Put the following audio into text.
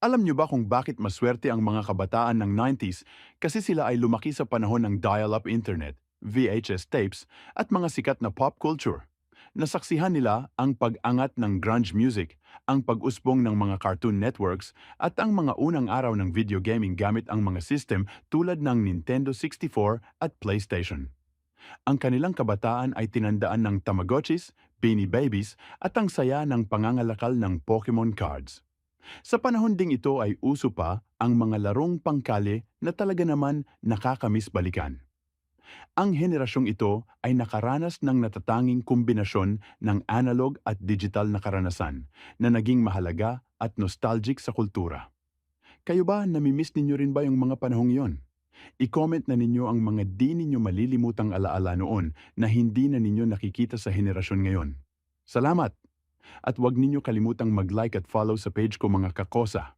Alam niyo ba kung bakit maswerte ang mga kabataan ng 90s kasi sila ay lumaki sa panahon ng dial-up internet, VHS tapes, at mga sikat na pop culture. Nasaksihan nila ang pag-angat ng grunge music, ang pag-usbong ng mga cartoon networks, at ang mga unang araw ng video gaming gamit ang mga system tulad ng Nintendo 64 at PlayStation. Ang kanilang kabataan ay tinandaan ng Tamagotchis, Beanie Babies, at ang saya ng pangangalakal ng Pokemon cards. Sa panahon ding ito ay uso pa ang mga larong pangkale na talaga naman nakakamiss balikan. Ang henerasyong ito ay nakaranas ng natatanging kombinasyon ng analog at digital na karanasan na naging mahalaga at nostalgic sa kultura. Kayo ba, namimiss ninyo rin ba yung mga panahong iyon? I-comment na ninyo ang mga di ninyo malilimutang alaala noon na hindi na ninyo nakikita sa henerasyon ngayon. Salamat! At huwag ninyo kalimutang mag-like at follow sa page ko, mga kakosa.